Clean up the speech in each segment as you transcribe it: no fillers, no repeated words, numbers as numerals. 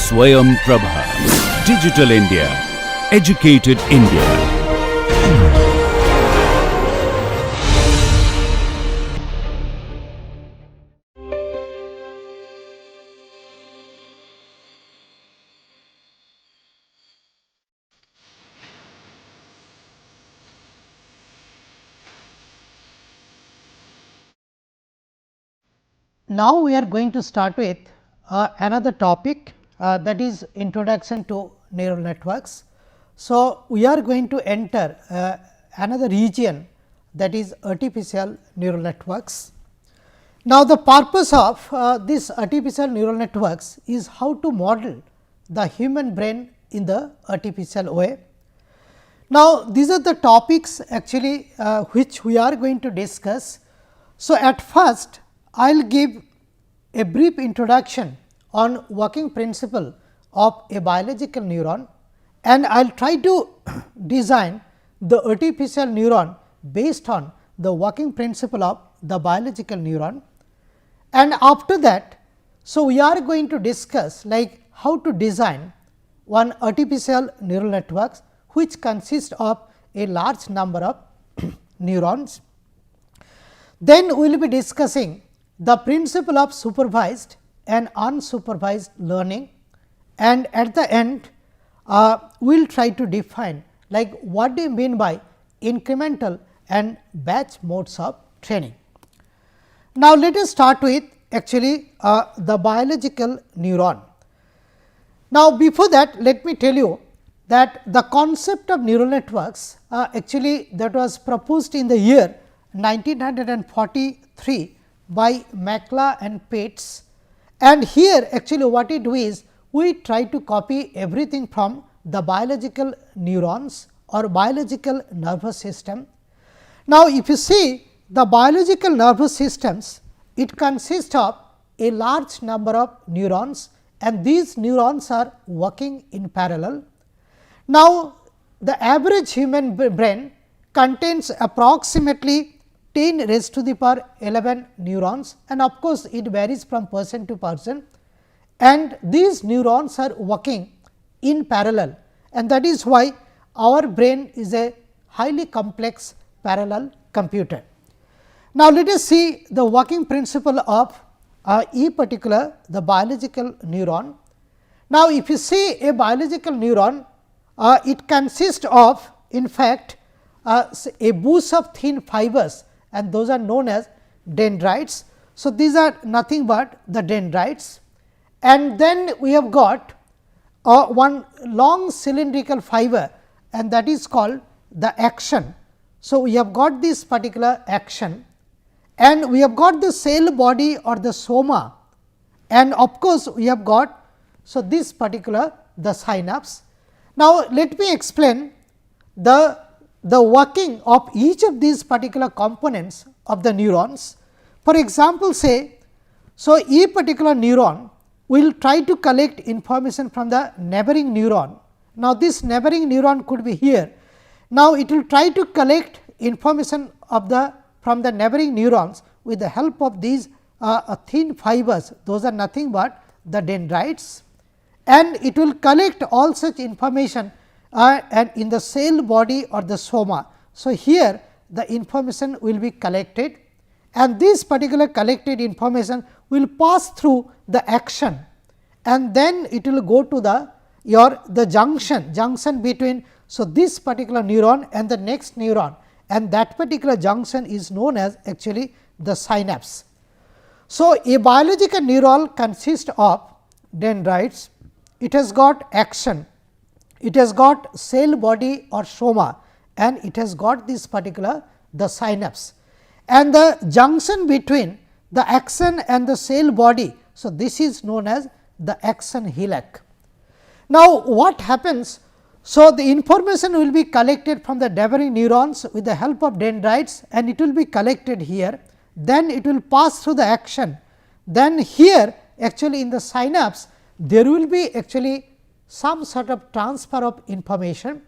Swayam Prabha. Digital India. Educated India. Now, we are going to start with another topic that is introduction to neural networks. So, we are going to enter another region that is artificial neural networks. Now, the purpose of this artificial neural networks is how to model the human brain in the artificial way. Now, these are the topics actually which we are going to discuss. So, at first I will give a brief introduction on working principle of a biological neuron, and I will try to design the artificial neuron based on the working principle of the biological neuron. And after that, so we are going to discuss like how to design one artificial neural networks which consist of a large number of neurons. Then we will be discussing the principle of supervised and unsupervised learning, and at the end we will try to define like what do you mean by incremental and batch modes of training. Now, let us start with actually the biological neuron. Now, before that let me tell you that the concept of neural networks actually that was proposed in the year 1943 by Makla and Pitts, and here actually what we do is we try to copy everything from the biological neurons or biological nervous system. Now, if you see the biological nervous systems, it consists of a large number of neurons, and these neurons are working in parallel. Now, the average human brain contains approximately 10 raised to the power 11 neurons, and of course, it varies from person to person, and these neurons are working in parallel, and that is why our brain is a highly complex parallel computer. Now, let us see the working principle of a particular the biological neuron. Now, if you see a biological neuron, it consists of in fact a bush of thin fibers, and those are known as dendrites. So, these are nothing but the dendrites, and then we have got one long cylindrical fiber, and that is called the axon. So, we have got this particular axon, and we have got the cell body or the soma, and of course, we have got so this particular the synapse. Now, let me explain the working of each of these particular components of the neurons. For example, say, so a particular neuron will try to collect information from the neighboring neuron. Now, this neighboring neuron could be here. Now, it will try to collect information of the from the neighboring neurons with the help of these thin fibers, those are nothing but the dendrites, and it will collect all such information and in the cell body or the soma. So, here the information will be collected, and this particular collected information will pass through the axon, and then it will go to the junction between. So, this particular neuron and the next neuron, and that particular junction is known as actually the synapse. So, a biological neuron consists of dendrites, it has got axon, it has got cell body or soma, and it has got this particular the synapse, and the junction between the axon and the cell body. So, this is known as the axon hillock. Now, what happens? So, the information will be collected from the neighboring neurons with the help of dendrites, and it will be collected here, then it will pass through the axon, then here actually in the synapse there will be actually some sort of transfer of information.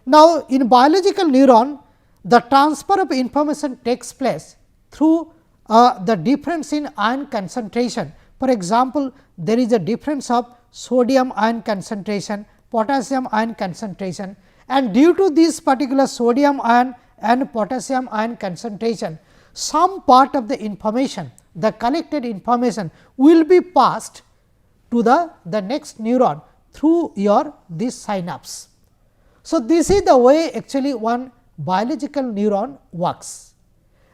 Now, in biological neuron, the transfer of information takes place through the difference in ion concentration. For example, there is a difference of sodium ion concentration, potassium ion concentration, and due to this particular sodium ion and potassium ion concentration, some part of the information, the collected information will be passed to the next neuron through your this synapse. So, this is the way actually one biological neuron works.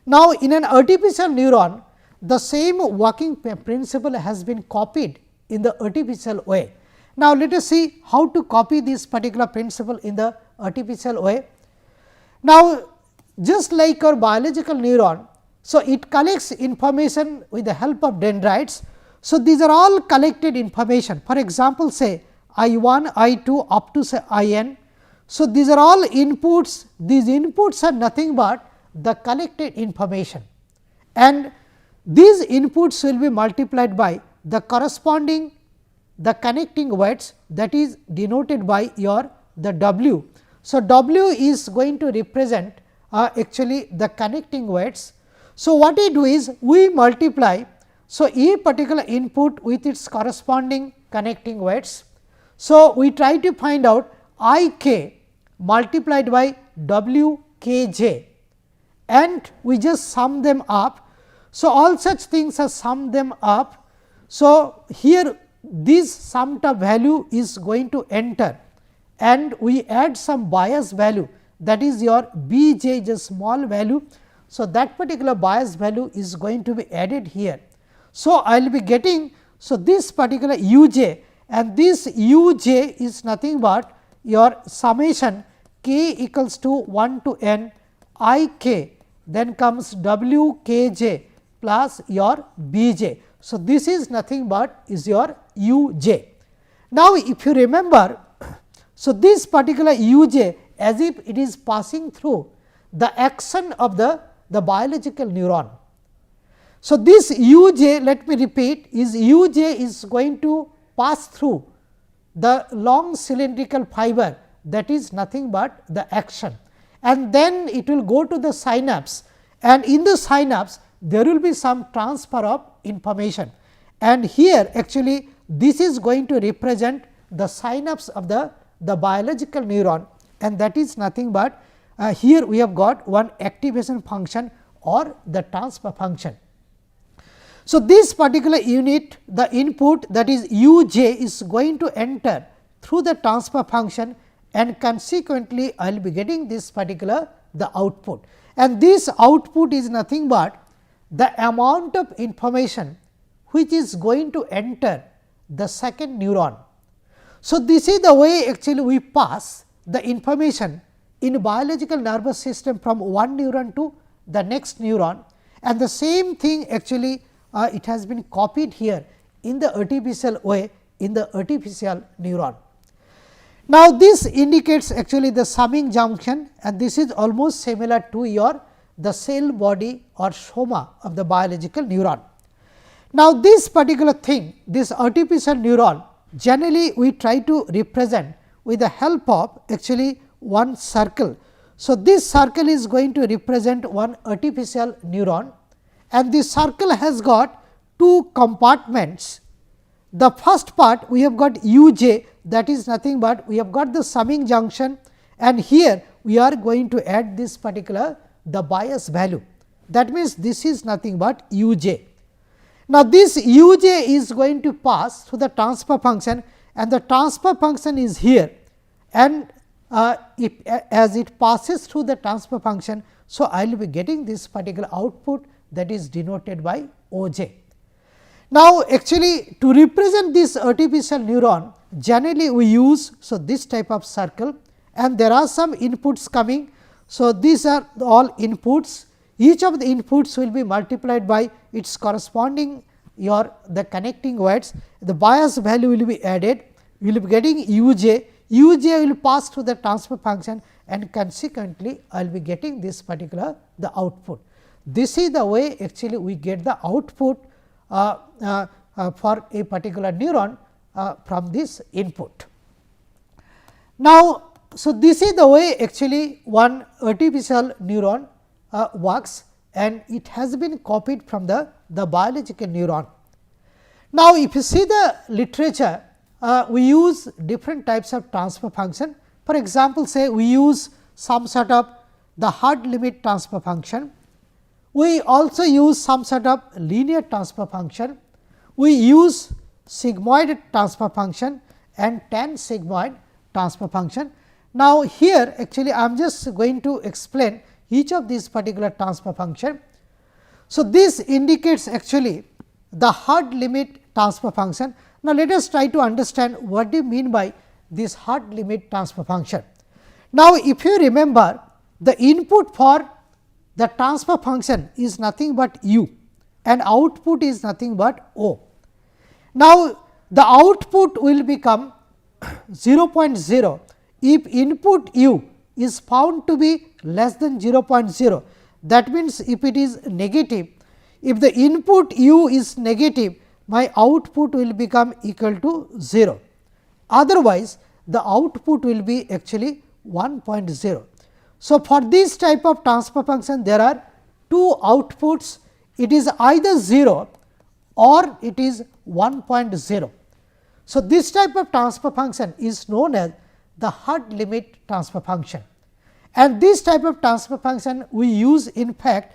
Now, in an artificial neuron, the same working principle has been copied in the artificial way. Now, let us see how to copy this particular principle in the artificial way. Now, just like our biological neuron, so it collects information with the help of dendrites. So, these are all collected information. For example, say I 1, I 2 up to say I n. So, these are all inputs, these inputs are nothing but the collected information, and these inputs will be multiplied by the corresponding the connecting weights, that is denoted by your the W. So, W is going to represent actually the connecting weights. So, what we do is we multiply. So, a particular input with its corresponding connecting weights. So, we try to find out I k multiplied by W k j, and we just sum them up. So, all such things are sum them up. So, here this summed up value is going to enter, and we add some bias value, that is your B j is a small value. So, that particular bias value is going to be added here. So, I will be getting, so this particular U j, and this U j is nothing but your summation k equals to 1 to n I k, then comes W k j plus your B j. So, this is nothing but is your U j. Now, if you remember, so this particular U j as if it is passing through the action of the biological neuron. So, this U j, let me repeat, is U j is going to pass through the long cylindrical fiber, that is nothing but the action, and then it will go to the synapse, and in the synapse there will be some transfer of information, and here actually this is going to represent the synapse of the biological neuron, and that is nothing but here we have got one activation function or the transfer function. So, this particular unit, the input, that is U j is going to enter through the transfer function, and consequently I will be getting this particular the output, and this output is nothing but the amount of information which is going to enter the second neuron. So, this is the way actually we pass the information in biological nervous system from one neuron to the next neuron, and the same thing actually it has been copied here in the artificial way in the artificial neuron. Now, this indicates actually the summing junction, and this is almost similar to your the cell body or soma of the biological neuron. Now, this particular thing, this artificial neuron, generally we try to represent with the help of actually one circle. So, this circle is going to represent one artificial neuron, and this circle has got two compartments. The first part we have got U j, that is nothing but we have got the summing junction, and here we are going to add this particular the bias value, that means this is nothing but U j. Now, this U j is going to pass through the transfer function, and the transfer function is here, and as it passes through the transfer function. So, I will be getting this particular output, that is denoted by O j. Now, actually to represent this artificial neuron, generally we use this type of circle, and there are some inputs coming. So, these are all inputs, each of the inputs will be multiplied by its corresponding the connecting weights, the bias value will be added, you will be getting U j, U j will pass through the transfer function, and consequently I will be getting this particular the output. This is the way actually we get the output for a particular neuron from this input. Now, so this is the way actually one artificial neuron works, and it has been copied from the biological neuron. Now, if you see the literature, we use different types of transfer function. For example, say we use some sort of the hard limit transfer function. We also use some sort of linear transfer function. We use sigmoid transfer function and tan sigmoid transfer function. Now, here actually I am just going to explain each of these particular transfer function. So, this indicates actually the hard limit transfer function. Now, let us try to understand what do you mean by this hard limit transfer function. Now, if you remember, the input for the transfer function is nothing but u and output is nothing but o. Now, the output will become 0.0 if input u is found to be less than 0.0. That means, if it is negative, if the input u is negative, my output will become equal to 0. Otherwise, the output will be actually 1.0. So, for this type of transfer function, there are two outputs, it is either 0 or it is 1.0. So, this type of transfer function is known as the hard limit transfer function, and this type of transfer function we use in fact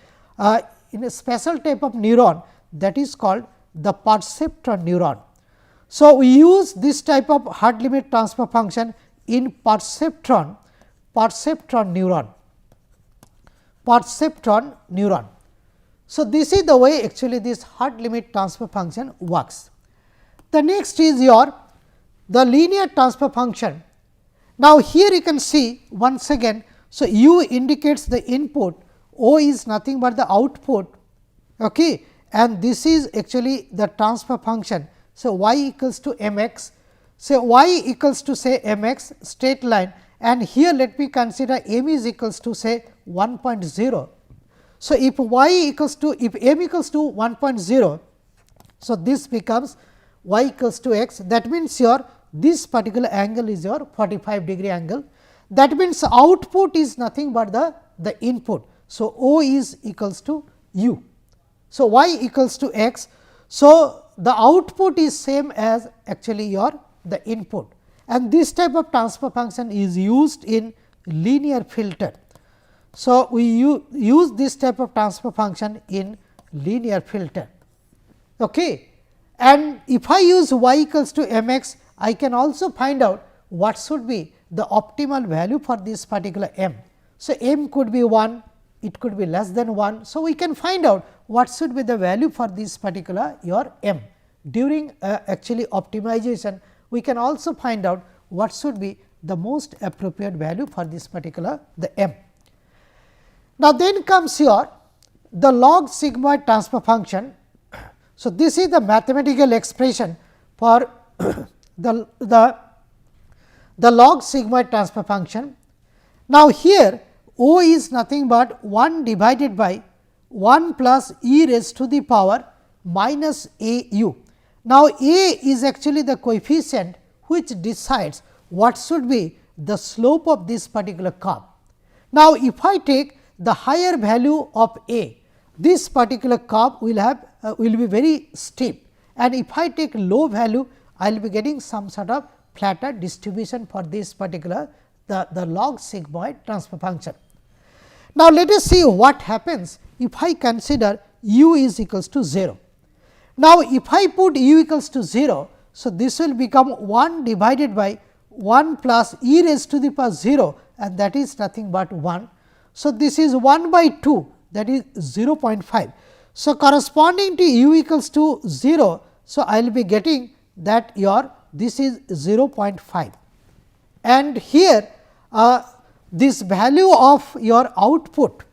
in a special type of neuron, that is called the perceptron neuron. So, we use this type of hard limit transfer function in perceptron neuron. So, this is the way actually this hard limit transfer function works. The next is the linear transfer function. Now, here you can see once again. So, u indicates the input, o is nothing but the output, okay, and this is actually the transfer function. So, y equals to m x. So, y equals to say m x straight line, and here let me consider m is equals to say 1.0. So, if y equals to if m equals to 1.0, so this becomes y equals to x, that means this particular angle is your 45-degree angle. That means, output is nothing but the input. So, o is equals to u. So, y equals to x. So, the output is same as actually the input, and this type of transfer function is used in linear filter. So, we use this type of transfer function in linear filter. Okay. And if I use y equals to m x, I can also find out what should be the optimal value for this particular m. So, m could be 1, it could be less than 1. So, we can find out what should be the value for this particular m. During actually optimization, we can also find out what should be the most appropriate value for this particular m. Now, then comes the log sigmoid transfer function. So, this is the mathematical expression for the log sigmoid transfer function. Now, here o is nothing but 1 divided by 1 plus e raised to the power minus a u. Now, a is actually the coefficient which decides what should be the slope of this particular curve. Now, if I take the higher value of a, this particular curve will be very steep, and if I take low value, I will be getting some sort of flatter distribution for this particular the log sigmoid transfer function. Now, let us see what happens if I consider u is equals to 0. Now, if I put u equals to 0, so this will become 1 divided by 1 plus e raised to the power 0, and that is nothing but 1. So, this is 1 by 2, that is 0.5. So, corresponding to u equals to 0, so I will be getting that this is 0.5, and here this value of your output,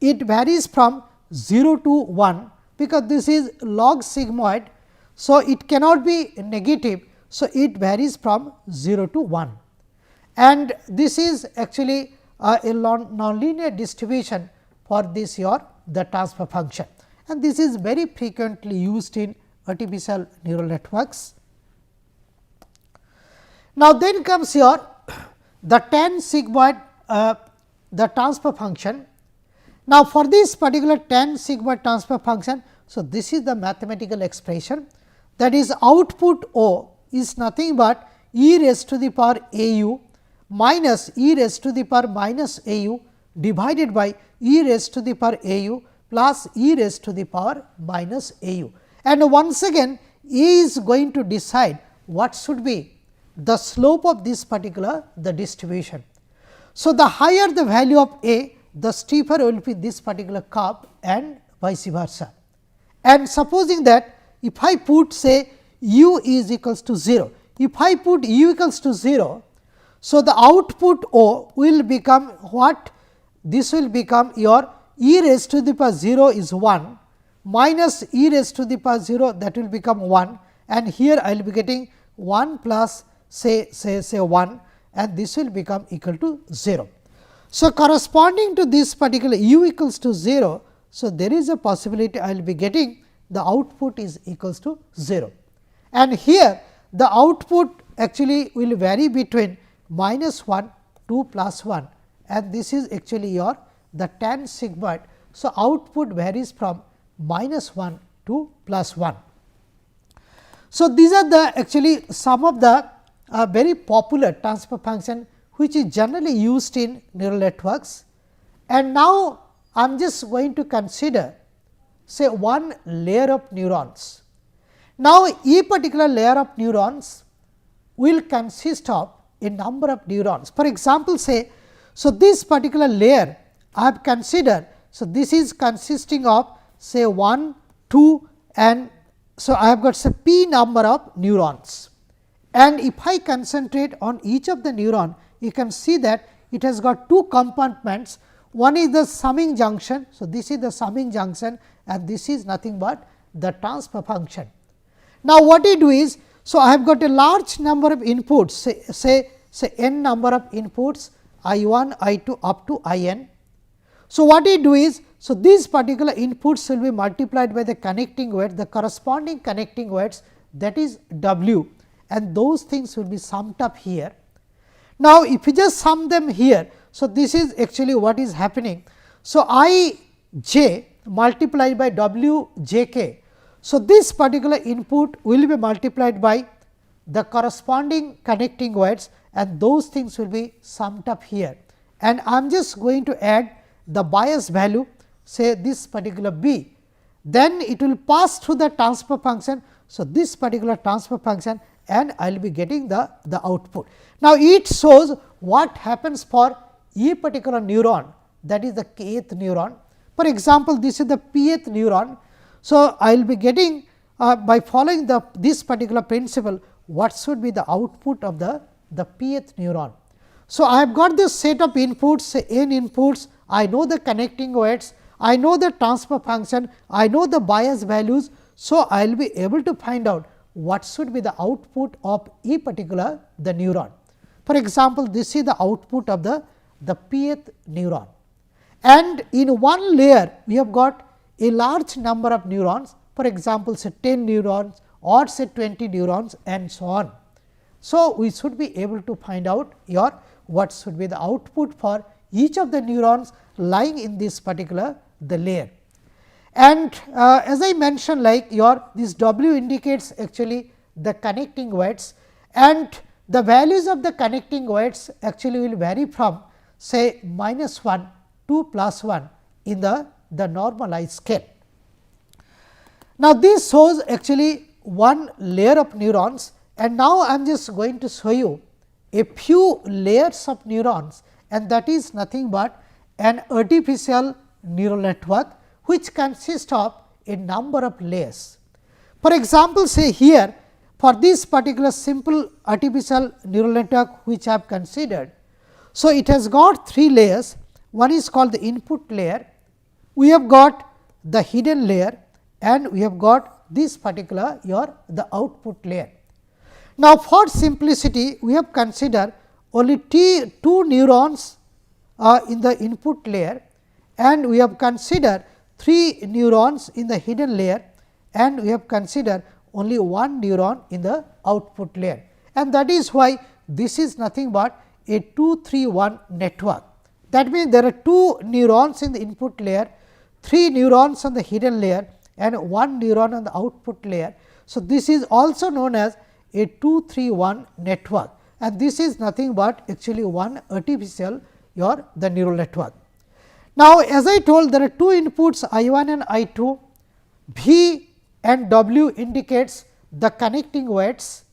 it varies from 0 to 1, because this is log sigmoid. So, it cannot be negative. So, it varies from 0 to 1, and this is actually a nonlinear distribution for this the transfer function, and this is very frequently used in artificial neural networks. Now, then comes the tan sigmoid the transfer function. Now, for this particular tan sigmoid transfer function, so this is the mathematical expression, that is output o is nothing but e raised to the power a u minus e raised to the power minus a u divided by e raised to the power a u plus e raised to the power minus a u. And once again A is going to decide what should be the slope of this particular the distribution. So, the higher the value of A, the steeper will be this particular curve and vice versa. And supposing that if I put say u is equals to 0, if I put u equals to 0, so the output O will become what? This will become your e raised to the power 0 is 1 minus e raised to the power 0, that will become 1, and here I will be getting 1 plus say 1, and this will become equal to 0. So, corresponding to this particular u equals to 0, so there is a possibility I will be getting the output is equals to 0, and here the output actually will vary between minus 1 to plus 1, and this is actually your the tan sigmoid. So, output varies from minus 1 to plus 1. So, these are the actually some of the very popular transfer function which is generally used in neural networks. And now, I am just going to consider say one layer of neurons. Now, a particular layer of neurons will consist of a number of neurons. For example, say, so this particular layer I have considered. So, this is consisting of say 1, 2 and so I have got say p number of neurons, and if I concentrate on each of the neuron, you can see that it has got two compartments. One is the summing junction. So, this is the summing junction and this is nothing but the transfer function. Now, what you do is, so I have got a large number of inputs say n number of inputs I 1, I 2 up to I n. So, what you do is, so these particular inputs will be multiplied by the connecting weight, the corresponding connecting weights, that is W, and those things will be summed up here. Now, if you just sum them here, so this is actually what is happening. So, I j multiplied by W j k. So, this particular input will be multiplied by the corresponding connecting weights, and those things will be summed up here, and I am just going to add the bias value say this particular b, then it will pass through the transfer function. So, this particular transfer function, and I will be getting the output. Now, it shows what happens for a particular neuron, that is the kth neuron. For example, this is the pth neuron. So, I will be getting by following this particular principle, what should be the output of the pth neuron. So, I have got this set of inputs, say n inputs, I know the connecting weights, I know the transfer function, I know the bias values. So, I will be able to find out what should be the output of a particular the neuron. For example, this is the output of the pth neuron, and in one layer we have got a large number of neurons, for example, say 10 neurons or say 20 neurons and so on. So, we should be able to find out your what should be the output for each of the neurons lying in this particular the layer. And as I mentioned, like your this W indicates actually the connecting weights, and the values of the connecting weights actually will vary from say -1 to +1 in the normalized scale. Now, this shows actually one layer of neurons, and now I am just going to show you a few layers of neurons, and that is nothing but an artificial neural network which consists of a number of layers. For example, say here for this particular simple artificial neural network which I have considered. So, it has got 3 layers. One is called the input layer, we have got the hidden layer, and we have got this particular the output layer. Now, for simplicity we have considered only 2 neurons in the input layer, and we have considered 3 neurons in the hidden layer, and we have considered only 1 neuron in the output layer, and that is why this is nothing but a 2-3-1 network. That means, there are 2 neurons in the input layer, 3 neurons on the hidden layer and 1 neuron on the output layer. So, this is also known as a 2-3-1 network, and this is nothing but actually one artificial the neural network. Now, as I told, there are two inputs I 1 and I 2, V and W indicates the connecting weights.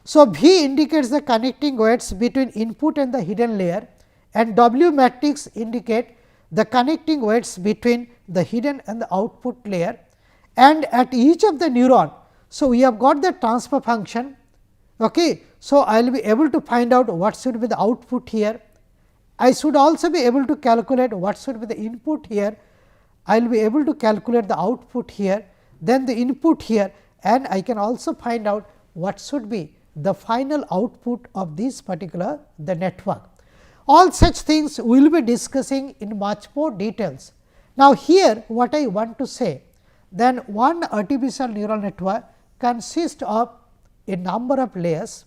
So, V indicates the connecting weights between input and the hidden layer, and W matrix indicate the connecting weights between the hidden and the output layer, and at each of the neuron. So, we have got the transfer function. Okay. So, I will be able to find out what should be the output here. I should also be able to calculate what should be the input here. I will be able to calculate the output here, then the input here, and I can also find out what should be the final output of this particular the network. All such things we will be discussing in much more details. Now, here what I want to say, then one artificial neural network consists of a number of layers,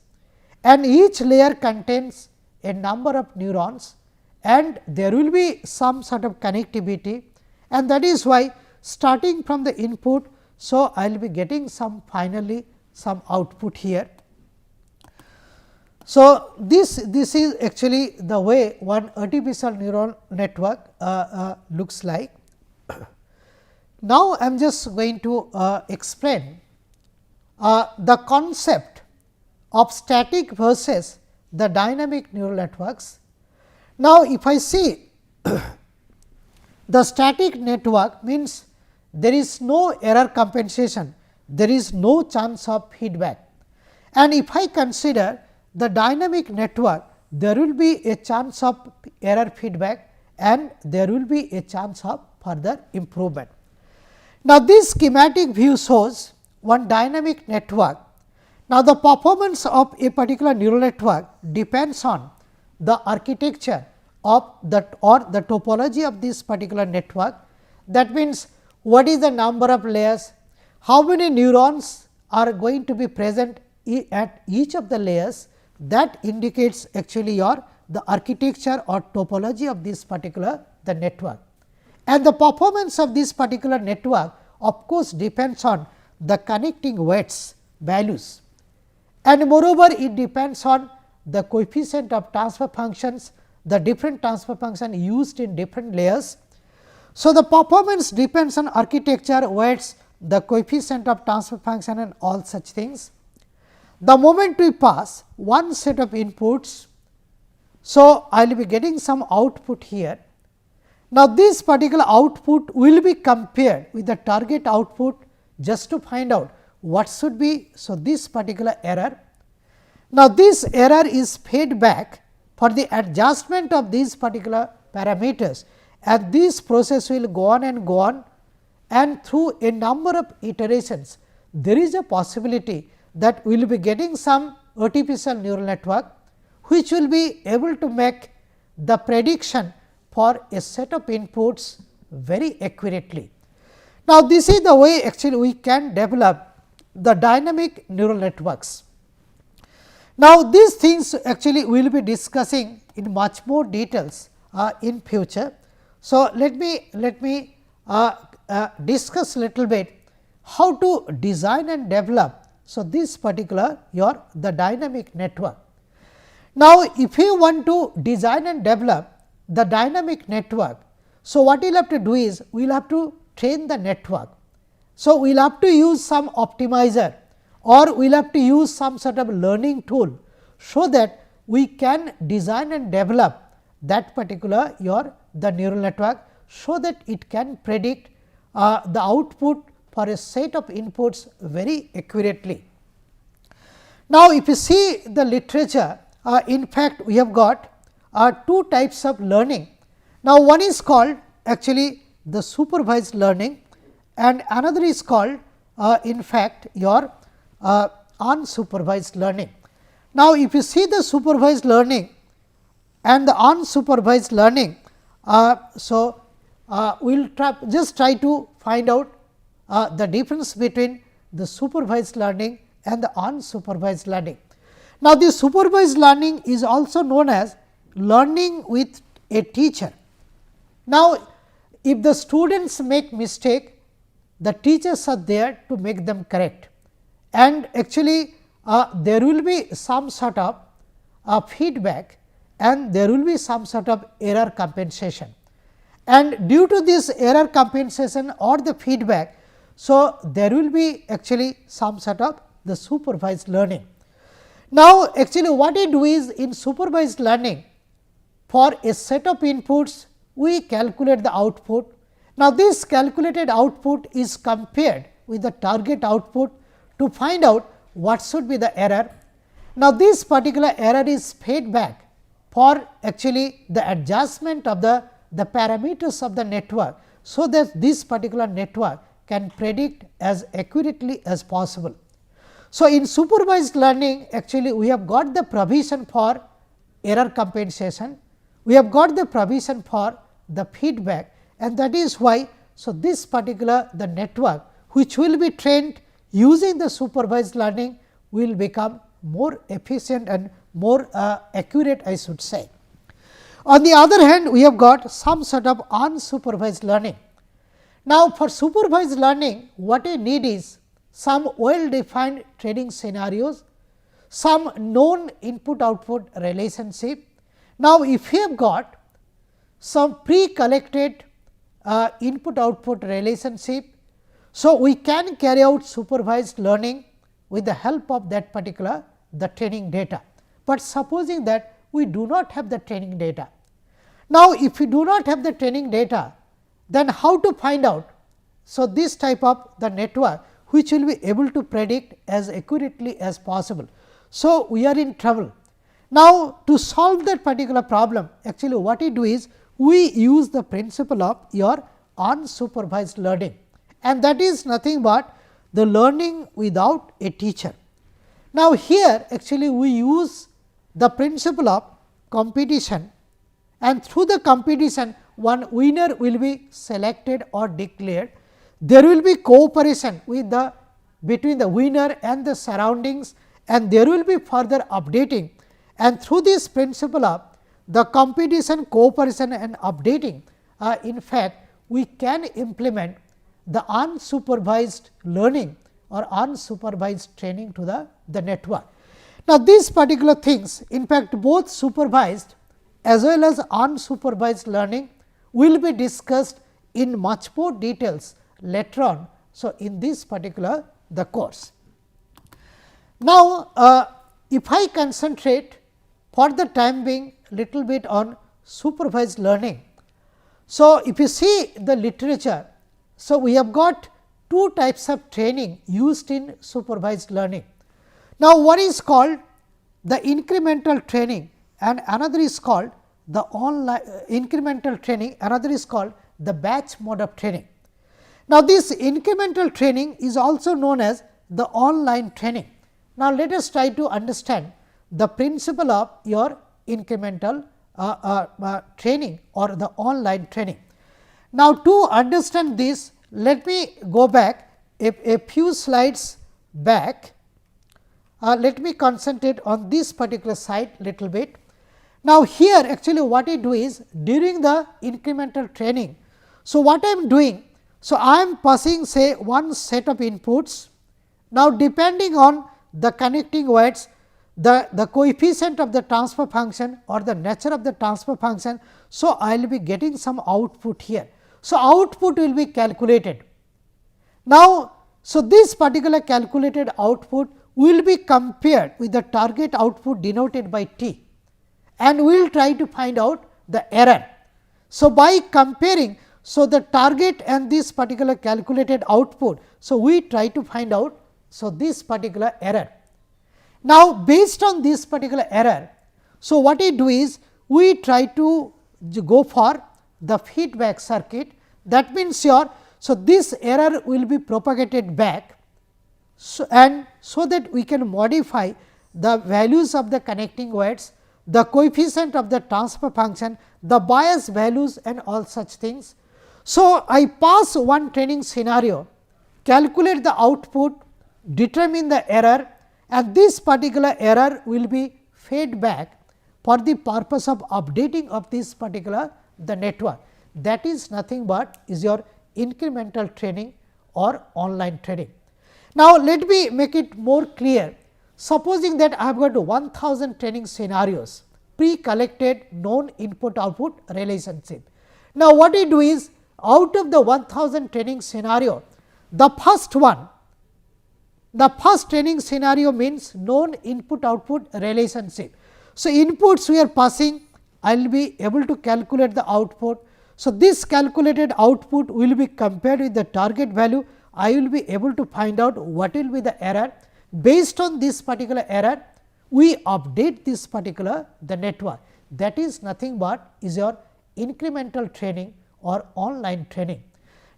and each layer contains a number of neurons, and there will be some sort of connectivity, and that is why starting from the input. So, I will be getting some finally some output here. So, this is actually the way one artificial neural network looks like. Now, I am just going to explain the concept of static versus the dynamic neural networks. Now, if I see the static network means there is no error compensation, there is no chance of feedback, and if I consider the dynamic network, there will be a chance of error feedback and there will be a chance of further improvement. Now, this schematic view shows one dynamic network. Now, the performance of a particular neural network depends on the architecture of that or the topology of this particular network. That means, what is the number of layers, how many neurons are going to be present at each of the layers, that indicates actually the architecture or topology of this particular the network. And the performance of this particular network of course, depends on the connecting weights values, and moreover it depends on the coefficient of transfer functions, the different transfer function used in different layers. So, the performance depends on architecture, weights, the coefficient of transfer function and all such things. The moment we pass one set of inputs, so I will be getting some output here. Now, this particular output will be compared with the target output just to find out what should be. So, this particular error. Now, this error is fed back for the adjustment of these particular parameters, and this process will go on, and through a number of iterations there is a possibility that we will be getting some artificial neural network, which will be able to make the prediction for a set of inputs very accurately. Now, this is the way actually we can develop the dynamic neural networks. Now, these things actually we will be discussing in much more details in future. So, let me discuss little bit how to design and develop. So, this particular the dynamic network. Now, if you want to design and develop the dynamic network, so what we will have to do is we will have to train the network. So, we will have to use some optimizer or we will have to use some sort of learning tool, so that we can design and develop that particular the neural network, so that it can predict the output for a set of inputs very accurately. Now, if you see the literature, in fact, we have got two types of learning. Now, one is called actually the supervised learning, and another is called in fact unsupervised learning. Now, if you see the supervised learning and the unsupervised learning, so we will just try to find out the difference between the supervised learning and the unsupervised learning. Now, the supervised learning is also known as learning with a teacher. Now, if the students make mistake, the teachers are there to make them correct, and actually there will be some sort of feedback and there will be some sort of error compensation. And due to this error compensation or the feedback, so there will be actually some sort of the supervised learning. Now, actually what we do is in supervised learning, for a set of inputs we calculate the output. Now, this calculated output is compared with the target output to find out what should be the error. Now, this particular error is fed back for actually the adjustment of the parameters of the network. So, that this particular network can predict as accurately as possible. So, in supervised learning actually we have got the provision for error compensation, we have got the provision for the feedback, and that is why. So, this particular the network which will be trained using the supervised learning will become more efficient and more accurate, I should say. On the other hand, we have got some sort of unsupervised learning. Now, for supervised learning what we need is some well defined training scenarios, some known input output relationship. Now, if we have got some pre collected input output relationship, so we can carry out supervised learning with the help of that particular the training data. But supposing that we do not have the training data. Now, if we do not have the training data, then how to find out? So, this type of the network which will be able to predict as accurately as possible. So, we are in trouble. Now, to solve that particular problem, actually what we do is we use the principle of your unsupervised learning, and that is nothing but the learning without a teacher. Now, here actually we use the principle of competition, and through the competition one winner will be selected or declared. There will be cooperation with the between the winner and the surroundings, and there will be further updating, and through this principle of the competition, cooperation and updating, in fact, we can implement the unsupervised learning or unsupervised training to the network. Now, these particular things, in fact, both supervised as well as unsupervised learning will be discussed in much more details later on. So, in this particular the course. Now, if I concentrate for the time being little bit on supervised learning. So, if you see the literature, so we have got two types of training used in supervised learning. Now, one is called the incremental training and another is called the online incremental training, another is called the batch mode of training. Now, this incremental training is also known as the online training. Now, let us try to understand the principle of your incremental training or the online training. Now, to understand this, let me go back a few slides back. Let me concentrate on this particular slide little bit. Now, here actually what we do is during the incremental training. So, what I am doing? So, I am passing say one set of inputs. Now, depending on the connecting weights, the coefficient of the transfer function or the nature of the transfer function. So, I will be getting some output here. So, output will be calculated. Now, so this particular calculated output will be compared with the target output denoted by T, and we will try to find out the error. So, by comparing, so the target and this particular calculated output, so we try to find out so this particular error. Now, based on this particular error, so what we do is we try to go for the feedback circuit. That means your, so this error will be propagated back, so and so that we can modify the values of the connecting weights, the coefficient of the transfer function, the bias values and all such things. So, I pass one training scenario, calculate the output, determine the error, and this particular error will be fed back for the purpose of updating of this particular the network. That is nothing but is your incremental training or online training. Now, let me make it more clear. supposing that I have got 1000 training scenarios, pre-collected known input output relationship. Now, what we do is, out of the 1000 training scenario, the first one, the first training scenario means known input output relationship. So, inputs we are passing, I will be able to calculate the output. So, this calculated output will be compared with the target value, I will be able to find out what will be the error. Based on this particular error, we update this particular the network, that is nothing but is your incremental training or online training.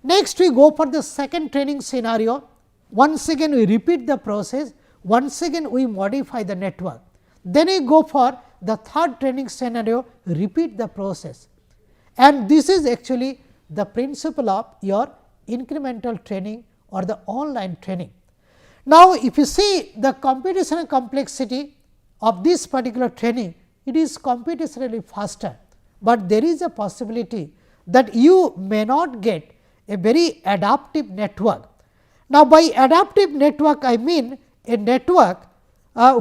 Next, we go for the second training scenario. Once again we repeat the process, once again we modify the network. Then we go for the third training scenario, repeat the process, and this is actually the principle of your incremental training or the online training. Now, if you see the computational complexity of this particular training, it is computationally faster, but there is a possibility that you may not get a very adaptive network. Now, by adaptive network I mean a network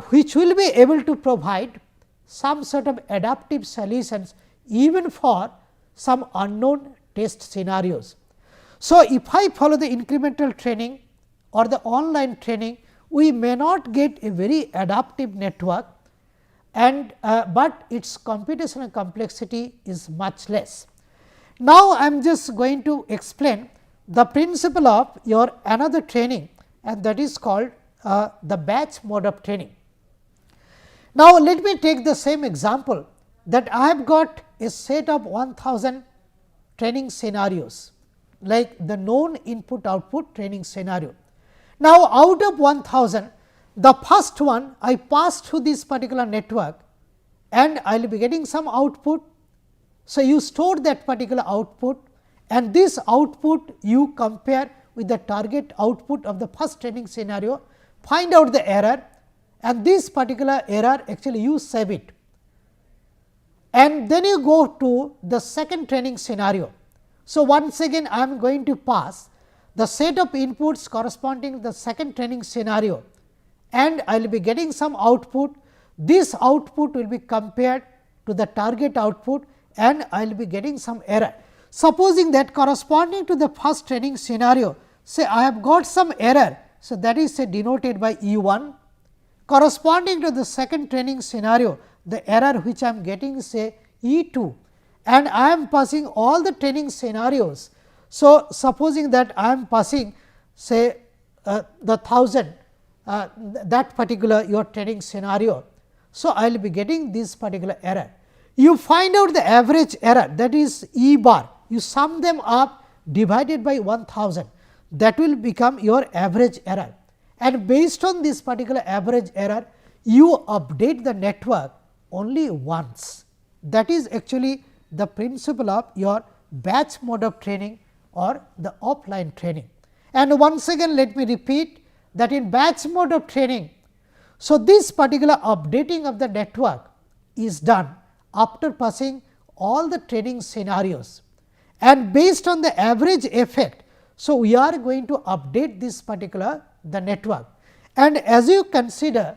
which will be able to provide some sort of adaptive solutions even for some unknown test scenarios. So, if I follow the incremental training or the online training, we may not get a very adaptive network, and but its computational complexity is much less. Now, I am just going to explain the principle of your another training, and that is called the batch mode of training. Now, let me take the same example that I have got a set of 1000 training scenarios, like the known input output training scenario. Now, out of 1000, the first one I pass through this particular network and I will be getting some output. So, you store that particular output, and this output you compare with the target output of the first training scenario, find out the error, and this particular error actually you save it. And then you go to the second training scenario. So, once again I am going to pass the set of inputs corresponding to the second training scenario, and I will be getting some output. This output will be compared to the target output, and I will be getting some error. Supposing that corresponding to the first training scenario, say I have got some error. So, that is say denoted by E 1, corresponding to the second training scenario, the error which I am getting say E 2, and I am passing all the training scenarios. So, supposing that I am passing say the 1000 that particular your training scenario. So, I will be getting this particular error. You find out the average error, that is E bar, you sum them up divided by 1000, that will become your average error, and based on this particular average error you update the network only once. That is actually the principle of your batch mode of training or the offline training. And once again let me repeat that in batch mode of training, so this particular updating of the network is done after passing all the training scenarios, and based on the average effect. So, we are going to update this particular the network, and as you consider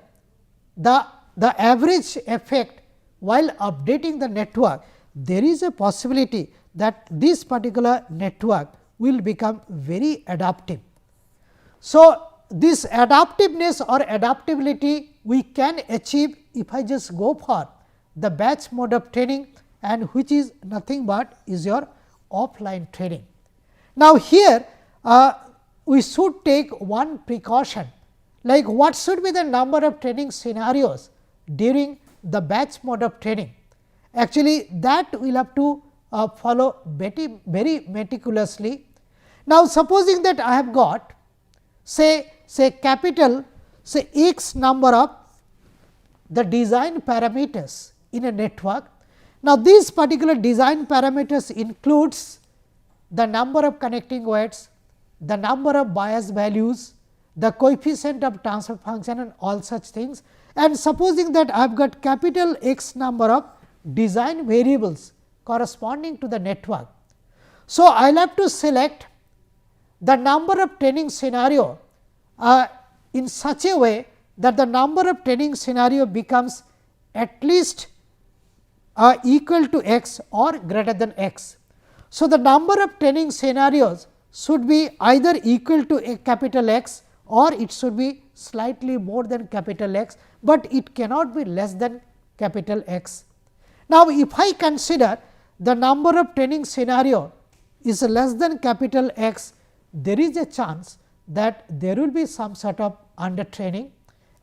the average effect while updating the network, there is a possibility that this particular network will become very adaptive. So, this adaptiveness or adaptability we can achieve if I just go for the batch mode of training, and which is nothing but is your offline training. Now, here we should take one precaution, like what should be the number of training scenarios during the batch mode of training. Actually, that we will have to follow very meticulously. Now, supposing that I have got say capital say x number of the design parameters in a network. Now, these particular design parameters includes the number of connecting weights, the number of bias values, the coefficient of transfer function and all such things. And supposing that I have got capital X number of design variables corresponding to the network. So, I will have to select the number of training scenario in such a way that the number of training scenario becomes at least equal to x or greater than x. So, the number of training scenarios should be either equal to a capital X or it should be slightly more than capital X, but it cannot be less than capital X. Now, if I consider the number of training scenario is less than capital X, there is a chance that there will be some sort of under training,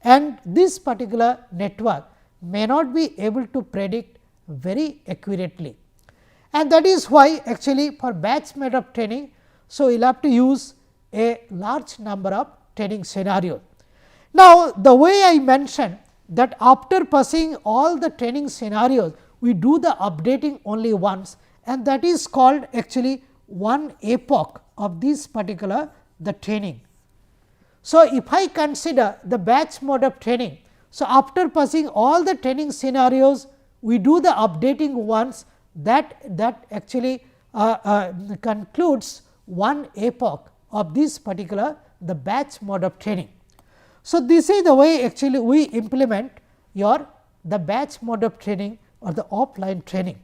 and this particular network may not be able to predict very accurately. And that is why actually for batch mode of training, so we will have to use a large number of training scenarios. Now, the way I mentioned that after passing all the training scenarios, we do the updating only once, and that is called actually one epoch of this particular the training. So, if I consider the batch mode of training, so after passing all the training scenarios, we do the updating once, that actually concludes one epoch of this particular the batch mode of training. So, this is the way actually we implement the batch mode of training or the offline training.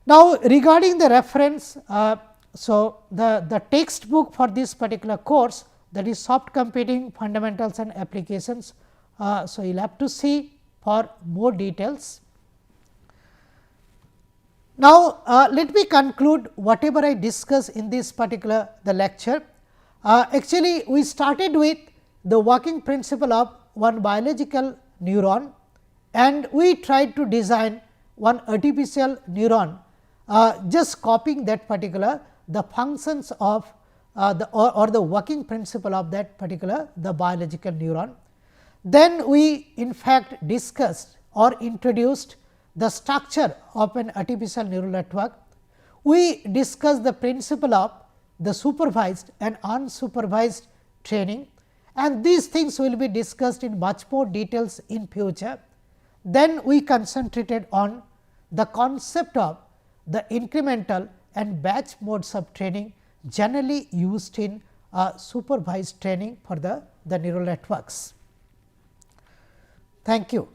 Now, regarding the reference, so the textbook for this particular course, that is soft computing fundamentals and applications. So, you will have to see for more details. Now, let me conclude whatever I discussed in this particular the lecture. Actually, we started with the working principle of one biological neuron, and we tried to design one artificial neuron, just copying that particular the functions of the working principle of that particular the biological neuron. Then we in fact discussed or introduced the structure of an artificial neural network. We discussed the principle of the supervised and unsupervised training, and these things will be discussed in much more details in future. Then we concentrated on the concept of the incremental and batch modes of training generally used in supervised training for the neural networks. Thank you.